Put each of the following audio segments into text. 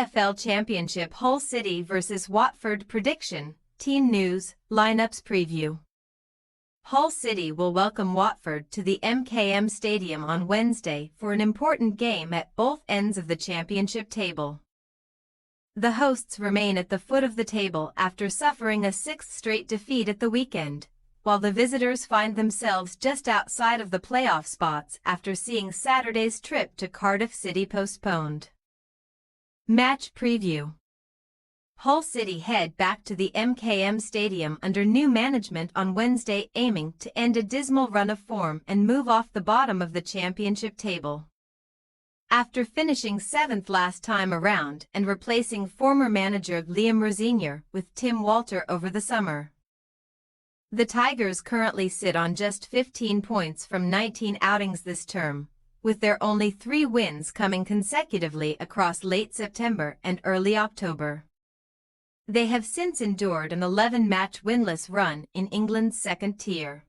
EFL Championship Hull City vs Watford prediction, team news, lineups preview. Hull City will welcome Watford to the MKM Stadium on Wednesday for an important game at both ends of the championship table. The hosts remain at the foot of the table after suffering a sixth straight defeat at the weekend, while the visitors find themselves just outside of the playoff spots after seeing Saturday's trip to Cardiff City postponed. Match preview. Hull City head back to the MKM Stadium under new management on Wednesday, aiming to end a dismal run of form and move off the bottom of the championship table. After finishing 7th last time around and replacing former manager Liam Rosenior with Tim Walter over the summer, the Tigers currently sit on just 15 points from 19 outings this term, with their only 3 wins coming consecutively across late September and early October. They have since endured an 11-match winless run in England's second tier,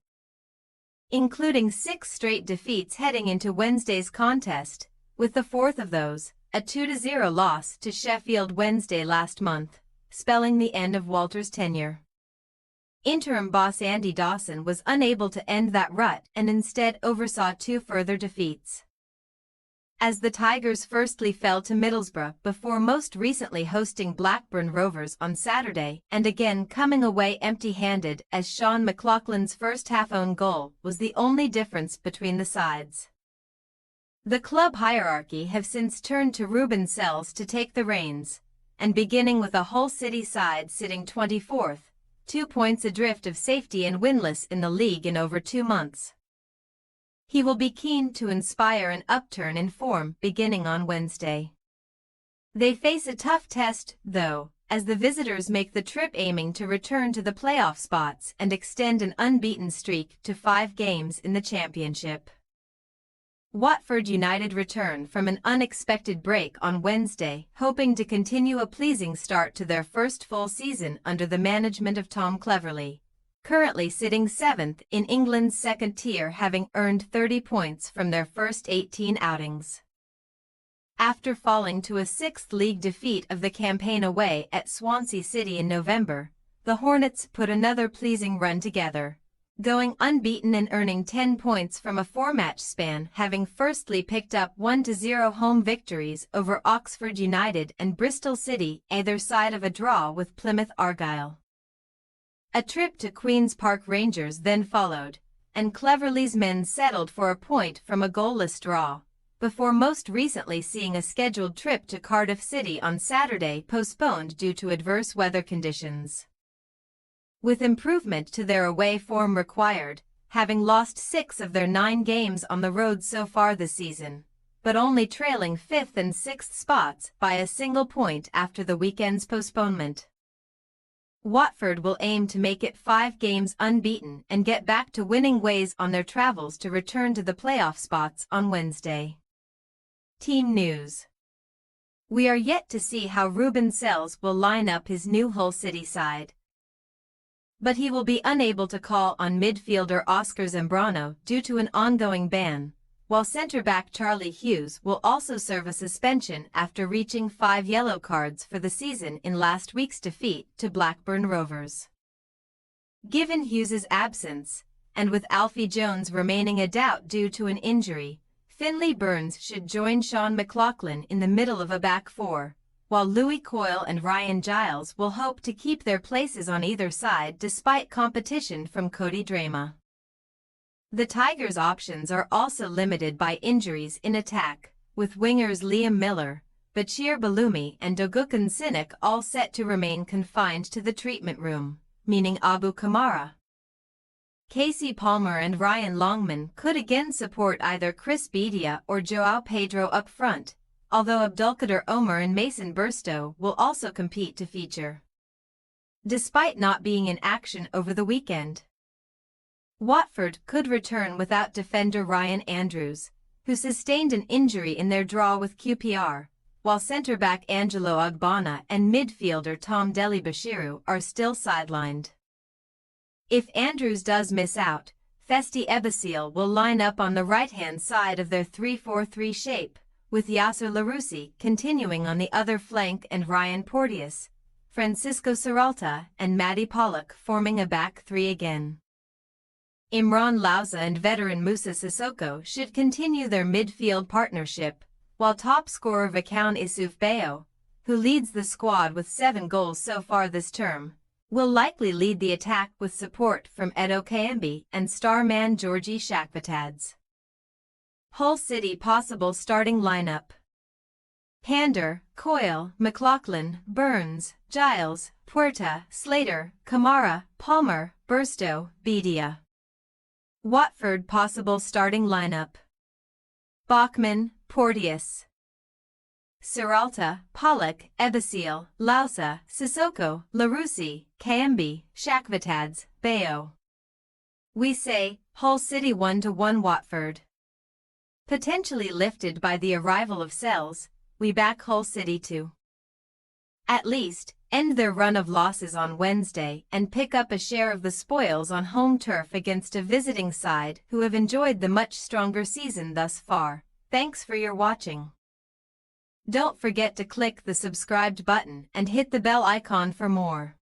including 6 straight defeats heading into Wednesday's contest, with the fourth of those, a 2-0 loss to Sheffield Wednesday last month, spelling the end of Walter's tenure. Interim boss Andy Dawson was unable to end that rut and instead oversaw 2 further defeats, as the Tigers firstly fell to Middlesbrough before most recently hosting Blackburn Rovers on Saturday and again coming away empty-handed as Sean McLoughlin's first-half own goal was the only difference between the sides. The club hierarchy have since turned to Ruben Sells to take the reins, and beginning with a Hull City side sitting 24th, 2 points adrift of safety and winless in the league in over 2 months. He will be keen to inspire an upturn in form beginning on Wednesday. They face a tough test, though, as the visitors make the trip aiming to return to the playoff spots and extend an unbeaten streak to 5 games in the championship. Watford United return from an unexpected break on Wednesday, hoping to continue a pleasing start to their first full season under the management of Tom Cleverley, currently sitting 7th in England's second tier, having earned 30 points from their first 18 outings. After falling to a 6th league defeat of the campaign away at Swansea City in November, the Hornets put another pleasing run together, going unbeaten and earning 10 points from a 4-match span, having firstly picked up 1-0 home victories over Oxford United and Bristol City, either side of a draw with Plymouth Argyle. A trip to Queen's Park Rangers then followed, and Cleverley's men settled for a point from a goalless draw, before most recently seeing a scheduled trip to Cardiff City on Saturday postponed due to adverse weather conditions. With improvement to their away form required, having lost 6 of their 9 games on the road so far this season, but only trailing 5th and 6th spots by a single point after the weekend's postponement. Watford will aim to make it 5 games unbeaten and get back to winning ways on their travels to return to the playoff spots on Wednesday. Team news. We are yet to see how Ruben Sells will line up his new Hull City side, but he will be unable to call on midfielder Oscar Zambrano due to an ongoing ban, while centre-back Charlie Hughes will also serve a suspension after reaching 5 yellow cards for the season in last week's defeat to Blackburn Rovers. Given Hughes's absence, and with Alfie Jones remaining a doubt due to an injury, Finlay Burns should join Sean McLoughlin in the middle of a back 4, while Louis Coyle and Ryan Giles will hope to keep their places on either side despite competition from Cody Drama. The Tigers' options are also limited by injuries in attack, with wingers Liam Miller, Bachir Balumi and Dogukan Sinek all set to remain confined to the treatment room, meaning Abu Kamara, Casey Palmer and Ryan Longman could again support either Chris Bedia or João Pedro up front, although Abdulkader Omar and Mason Burstow will also compete to feature, despite not being in action over the weekend. Watford could return without defender Ryan Andrews, who sustained an injury in their draw with QPR, while centre-back Angelo Ogbonna and midfielder Tom Dele-Bashiru are still sidelined. If Andrews does miss out, Festi Ebisile will line up on the right-hand side of their 3-4-3 shape, with Yasser Larouci continuing on the other flank and Ryan Porteous, Francisco Serralta and Matty Pollock forming a back three again. Imran Louza and veteran Musa Sissoko should continue their midfield partnership, while top scorer Vicane Issouf Bayo, who leads the squad with 7 goals so far this term, will likely lead the attack with support from Edo Kayembe and star man Georgi Shakvatadze. Hull City possible starting lineup: Pander, Coyle, McLaughlin, Burns, Giles, Puerta, Slater, Kamara, Palmer, Burstow, Bedia. Watford possible starting lineup: Bachmann, Porteous, Serralta, Pollock, Ebisile, Louza, Sissoko, Larouci, Kayembe, Shakvatadze, Bayo. We say, Hull City 1-1 Watford. Potentially lifted by the arrival of Sells, we back Hull City to at least end their run of losses on Wednesday and pick up a share of the spoils on home turf against a visiting side who have enjoyed the much stronger season thus far. Thanks for your watching. Don't forget to click the subscribed button and hit the bell icon for more.